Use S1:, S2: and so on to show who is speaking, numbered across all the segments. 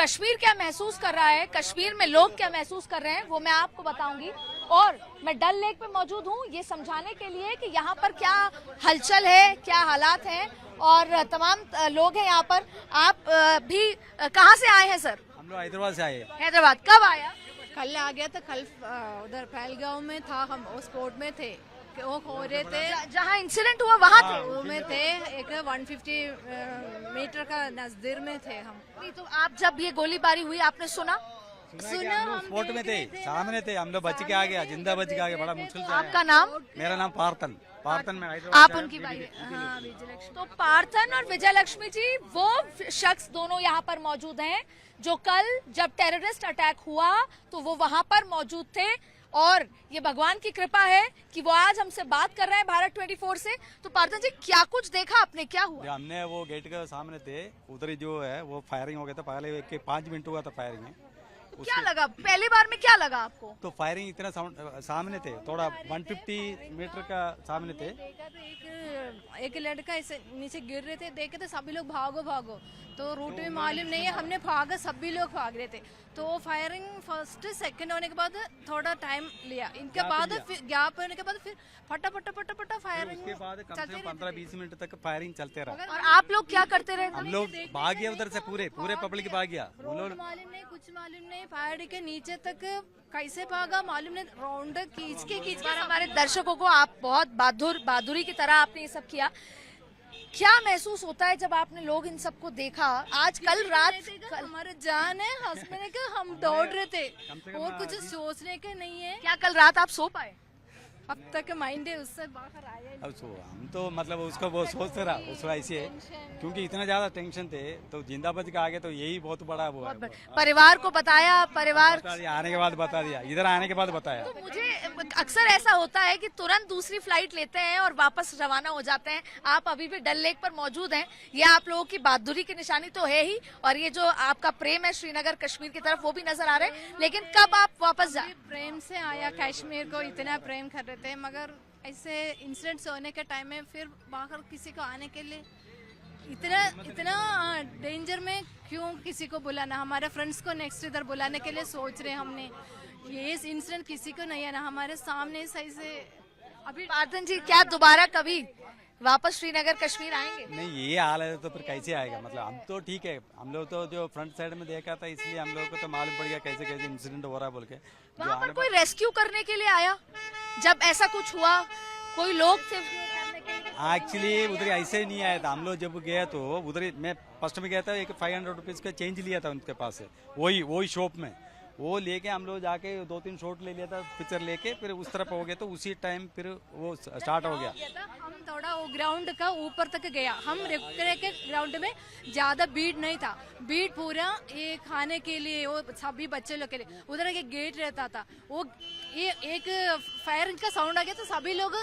S1: कश्मीर क्या महसूस कर रहा है, कश्मीर में लोग क्या महसूस कर रहे हैं, वो मैं आपको बताऊंगी। और मैं डल लेक पे मौजूद हूँ ये समझाने के लिए कि यहाँ पर क्या हलचल है, क्या हालात हैं, और तमाम लोग हैं यहाँ पर। आप भी कहाँ से आए हैं सर?
S2: हम लोग हैदराबाद से आए।
S1: हैदराबाद कब आया?
S3: कल आ गया था। कल उधर पहलगांव में था, हम उस स्पोर्ट में थे, वो खो रहे थे
S1: जहाँ इंसिडेंट हुआ वहाँ थे?
S3: वो में थे, एक 150 मीटर का नजदीर में थे हम।
S1: नहीं तो आप जब ये गोलीबारी हुई आपने सुना?
S3: सुना,
S2: हम लोग स्पोर्ट में थे, सामने थे, हम लोग बच के आ गया, जिंदा बच के आ गया, बड़ा मुश्किल से आया।
S1: आपका नाम?
S2: मेरा नाम पार्थन में
S1: आप उनकी भाई? हाँ, विजयलक्ष्मी। तो पार्थन और विजयलक्ष्मी जी वो शख्स दोनों यहाँ पर मौजूद हैं जो कल जब टेररिस्ट अटैक हुआ तो वो वहां पर मौजूद थे, और ये भगवान की कृपा है कि वो आज हमसे बात कर रहे हैं भारत 24 से। तो पार्थन जी क्या कुछ देखा आपने, क्या हुआ?
S2: हमने वो गेट के सामने थे, उधर ही जो है वो फायरिंग हो गया था। पहले 5 मिनट हुआ था फायरिंग में।
S1: क्या लगा पहली बार में, क्या लगा आपको?
S2: तो फायरिंग इतना सामने थे, थोड़ा 150 मीटर का सामने थे।
S3: एक लड़का ऐसे नीचे गिर रहे थे, देखे थे सभी लोग भागो भागो, तो रूट में मालूम नहीं है, हमने भागा, सभी लोग भाग रहे थे। तो फायरिंग फर्स्ट सेकंड होने के बाद थोड़ा टाइम लिया, इनके बाद गैप होने के बाद फिर फटा फायरिंग
S2: उसके बाद कम से कम 15-20 मिनट तक फायरिंग चलते रहा।
S1: और आप लोग क्या करते रहे?
S2: हम लोग भाग गया उधर से, पूरे पब्लिक भाग गया।
S3: मालूम नहीं, कुछ मालूम नहीं, फायर के नीचे तक कैसे भागा मालूम नहीं, राउंड खींच के
S1: हमारे दर्शकों को आप बहुत बहादुरी की तरह आपने ये सब किया। क्या महसूस होता है जब आपने लोग इन सबको देखा? आज कल रात
S3: हमारे जान है, हंसने का हम दौड़ रहे थे और कुछ सोचने के नहीं है।
S1: क्या कल रात आप सो पाए?
S3: अब तक माइंड है उससे बाहर आया।
S2: अब हम तो मतलब उसको वो सोचते रहा, उसको ऐसे क्योंकि इतना ज्यादा टेंशन थे, तो जिंदा बच के आ गए, तो यही बहुत बड़ा वो है।
S1: परिवार को बताया? परिवार
S2: आने के बाद बता दिया, इधर आने के बाद बताया।
S1: तो मुझे अक्सर ऐसा होता है कि तुरंत दूसरी फ्लाइट लेते हैं और वापस रवाना हो जाते हैं। आप अभी भी डल लेक पर मौजूद हैं, ये आप लोगों की बहादुरी की निशानी तो है ही, और ये जो आपका प्रेम है श्रीनगर कश्मीर की तरफ वो भी नजर आ रहा है। लेकिन कब आप वापस जाए?
S3: प्रेम से आया कश्मीर को, इतना प्रेम कर रहे थे, मगर ऐसे इंसिडेंट्स होने के टाइम में फिर बाहर किसी को आने के लिए इतना डेंजर में क्यों किसी को बुलाना? हमारे फ्रेंड्स को नेक्स्ट इधर बुलाने के लिए सोच रहे हमने, ये इंसिडेंट किसी को नहीं है ना हमारे सामने सही से।
S1: अभी पार्थन जी क्या दोबारा कभी वापस श्रीनगर कश्मीर आएंगे?
S2: नहीं, ये हाल है तो फिर कैसे आएगा? मतलब हम तो ठीक है, हम लोग तो जो फ्रंट साइड में देखा था, इसलिए हम लोग को तो मालूम पड़ गया कैसे कैसे इंसिडेंट हो रहा है बोल के।
S1: वहाँ पर कोई रेस्क्यू करने के लिए आया जब ऐसा कुछ हुआ? कोई लोग थे?
S2: एक्चुअली उधर ऐसे नहीं आया था। हम लोग जब गया तो उधर मैं फर्स्ट में गया था, एक 500 रुपीज का चेंज लिया था उनके पास से, वही शॉप में वो लेके हम लोग जाके 2-3 शॉट ले लिया था, पिक्चर लेके फिर उस तरफ हो गया, तो उसी टाइम फिर वो स्टार्ट हो गया।
S3: हम थोड़ा वो ग्राउंड का ऊपर तक गया, हम रेक्टर के ग्राउंड में ज्यादा भीड़ नहीं था, भीड़ पूरा ये खाने के लिए वो सभी बच्चे लोग के लिए उधर एक गेट रहता था, वो ये एक फायर का साउंड आ गया तो सभी लोग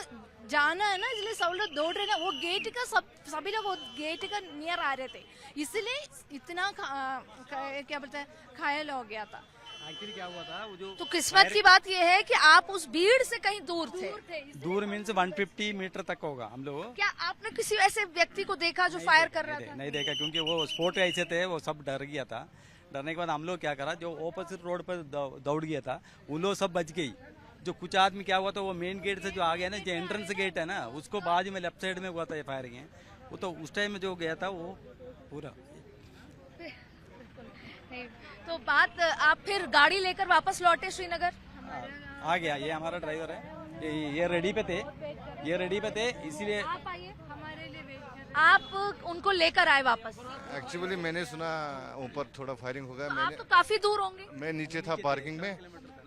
S3: जाना है ना, इसलिए सब लोग दौड़ रहे ना, वो गेट का सभी लोग गेट का नियर आ रहे थे, इसलिए इतना क्या बोलते हैं घायल हो गया था।
S2: एक्चुअली क्या हुआ था, वो जो
S1: तो किस्मत की बात यह है कि आप उस भीड़ से कहीं दूर थे।
S2: दूर मीन्स 150 मीटर तक होगा हम लोग।
S1: क्या आपने किसी ऐसे व्यक्ति को देखा जो फायर कर रहा था?
S2: नहीं देखा, क्योंकि वो स्पॉट ऐसे थे, वो सब डर गया था। डरने के बाद हम लोग क्या करा, जो ऑपोजिट रोड पर दौड़ गया था उन लोग सब बच गई। जो कुछ आदमी क्या हुआ था, वो मेन गेट से जो आ गया ना, जो एंट्रेंस गेट है ना, उसको बाजू में लेफ्ट साइड में हुआ था ये फायरिंग है। वो तो उस टाइम में जो गया था वो पूरा
S1: नहीं। तो बात आप फिर गाड़ी लेकर वापस लौटे श्रीनगर?
S2: आ गया, ये हमारा ड्राइवर है, ये रेडी पे थे, इसीलिए
S1: आप उनको लेकर आए वापस?
S4: एक्चुअली मैंने सुना ऊपर थोड़ा फायरिंग हो गया।
S1: आप तो काफी दूर होंगे।
S4: मैं नीचे था पार्किंग में,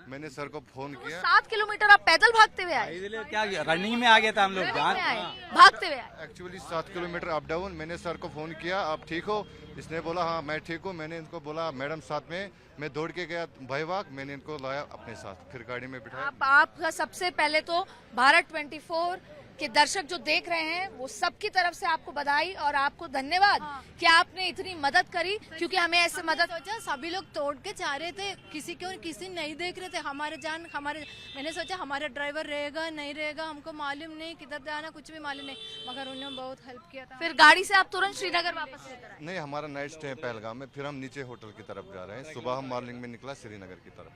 S4: मैंने सर को फोन किया।
S1: 7 किलोमीटर आप पैदल भागते हुए आए?
S2: क्या रनिंग में आ गया था हम लोग,
S1: भागते हुए आए?
S4: Actually 7 kilometre up down. मैंने सर को फोन किया, आप ठीक हो? इसने बोला हाँ मैं ठीक हूँ। मैंने इनको बोला मैडम साथ में, मैं दौड़ के गया भाई वाक, मैंने इनको लाया अपने साथ, फिर गाड़ी में बिठाया।
S1: आपका सबसे पहले तो भारत 24 कि दर्शक जो देख रहे हैं वो सबकी तरफ से आपको बधाई और आपको धन्यवाद कि आपने इतनी मदद करी, क्योंकि हमें ऐसे मदद
S3: सोचा सभी लोग तोड़ के चाह रहे थे, किसी नहीं देख रहे थे मैंने सोचा हमारा ड्राइवर रहेगा नहीं रहेगा हमको मालूम नहीं, किधर जाना कुछ भी मालूम नहीं, मगर उन्होंने बहुत हेल्प किया था।
S1: फिर गाड़ी से आप तुरंत श्रीनगर वापस लेकर आए?
S4: नहीं, हमारा नाइट स्टे है पहलगाम में, फिर हम नीचे होटल की तरफ जा रहे हैं। सुबह हम मॉर्निंग में निकला श्रीनगर की तरफ,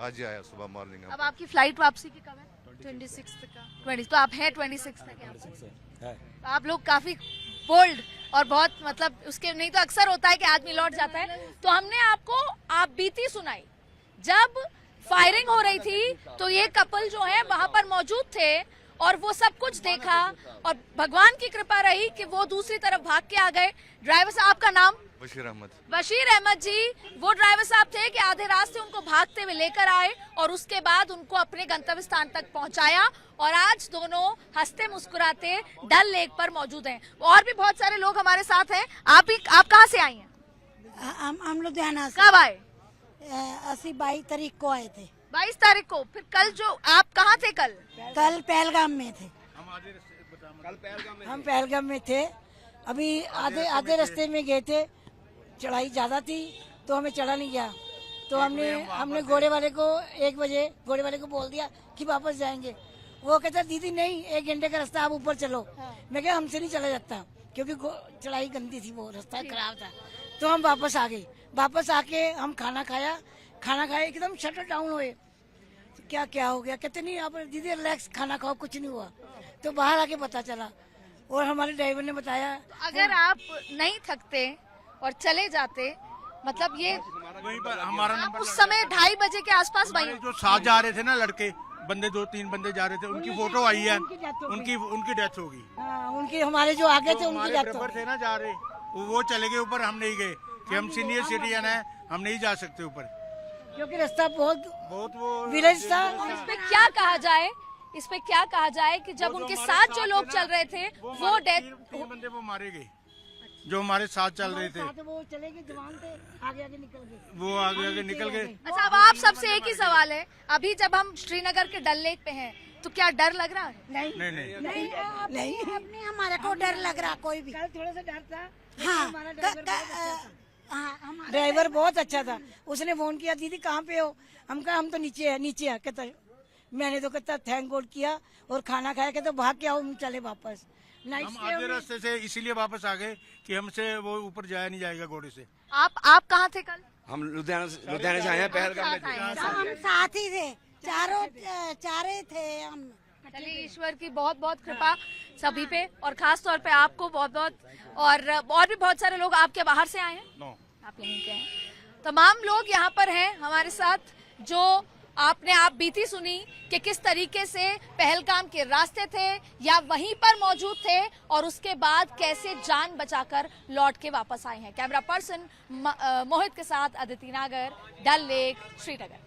S4: आज ही आया सुबह मॉर्निंग।
S1: अब आपकी फ्लाइट वापसी की कब है?
S3: 26 का
S1: 20, तो आप हैं 26 तक यहाँ पे। तो आप लोग काफी बोल्ड और बहुत मतलब उसके नहीं तो अक्सर होता है कि आदमी लौट जाता है। तो हमने आपको आप बीती सुनाई, जब फायरिंग हो रही थी तो ये कपल जो है वहां पर मौजूद थे और वो सब कुछ देखा और भगवान की कृपा रही कि वो दूसरी तरफ भाग के आ गए। ड्राइवर साहब, आपका नाम?
S4: बशीर अहमद।
S1: बशीर अहमद जी वो ड्राइवर साहब थे कि आधे रास्ते उनको भागते हुए लेकर आए और उसके बाद उनको अपने गंतव्य स्थान तक पहुंचाया और आज दोनों हंसते मुस्कुराते डल लेक पर मौजूद हैं। और भी बहुत सारे लोग हमारे साथ हैं। आप कहाँ से आई हैं?
S5: हम लुधियाना से।
S1: कब आए?
S5: 22 तारीख को आए थे।
S1: 22 तारीख को। फिर कल जो आप कहाँ थे? कल
S5: पहलगाम में थे। हम पहलगाम में थे। अभी आधे रास्ते में गए थे, चढ़ाई ज्यादा थी तो हमें चढ़ा नहीं गया, तो हमने घोड़े वाले को 1 बजे घोड़े वाले को बोल दिया कि वापस जाएंगे। वो कहता दीदी नहीं, 1 घंटे का रास्ता, आप ऊपर चलो। मैं कहा हमसे नहीं चला जाता क्योंकि चढ़ाई गंदी थी, वो रास्ता खराब था। तो हम वापस आ गए। वापस आके हम खाना खाया एकदम शटर डाउन हुए। तो क्या हो गया? कहते नहीं आप दीदी रिलैक्स, खाना खाओ, कुछ नहीं हुआ। तो बाहर आके पता चला और हमारे ड्राइवर ने बताया।
S1: अगर आप नहीं थकते और चले जाते, मतलब ये
S6: वहीं पर हमारा
S1: आप
S6: नंबर
S1: उस समय 2:30 बजे के आसपास वहीं
S6: जो साथ जा रहे थे ना लड़के, बंदे 2-3 बंदे जा रहे थे, उनकी फोटो आई है, उनकी डेथ होगी।
S5: उनकी हमारे जो आगे थे उनकी
S6: हमारे
S5: डेथ हो
S6: बराबर थे ना जा रहे, वो चले गए ऊपर, हम नहीं गए कि हम सीनियर सिटीजन है, हम नहीं जा सकते ऊपर
S5: क्योंकि रास्ता बहुत
S6: वो
S5: विलेज था।
S1: इस पे क्या कहा जाए? इस पे क्या कहा जाए कि जब उनके साथ जो लोग चल रहे थे वो डेथ,
S6: 3 बंदे वो मारे गए जो हमारे साथ चल रहे थे,
S5: वो चले गए, जवान थे, आगे निकल गए।
S6: वो आगे निकल गए।
S1: अच्छा अब आप सबसे एक ही सवाल है, अभी जब हम श्रीनगर के डल लेक पे हैं तो क्या डर लग रहा है?
S5: नहीं अपने हमारे को डर लग रहा, कोई भी थोड़ा सा डर था। हाँ, ड्राइवर बहुत अच्छा था। उसने फोन किया दीदी कहाँ पे हो? हम कहा हम तो नीचे है। कहता मैंने तो कहता थैंक गॉड किया और खाना खाया, कहता भाग के आओ, हम चले वापस।
S6: हम आधे रास्ते से इसीलिए वापस आ गए कि हमसे वो ऊपर जाया नहीं जाएगा घोड़े से।
S1: आप कहाँ थे कल?
S7: हम लुधियाना से आए हैं, पहलगाम में थे।
S5: हम साथ ही थे, चारे थे हम।
S1: चलिए ईश्वर की बहुत बहुत कृपा सभी पे और खास तौर पे आपको बहुत बहुत, और भी बहुत सारे लोग आपके बाहर से आए हैं। आप यहीं के हैं। तमाम लोग यहाँ पर हैं हमारे साथ, जो आपने आप बीती सुनी कि किस तरीके से पहलगाम के रास्ते थे या वहीं पर मौजूद थे और उसके बाद कैसे जान बचाकर लौट के वापस आए हैं। कैमरा पर्सन मोहित के साथ अदिति नागर, डल लेक, श्रीनगर।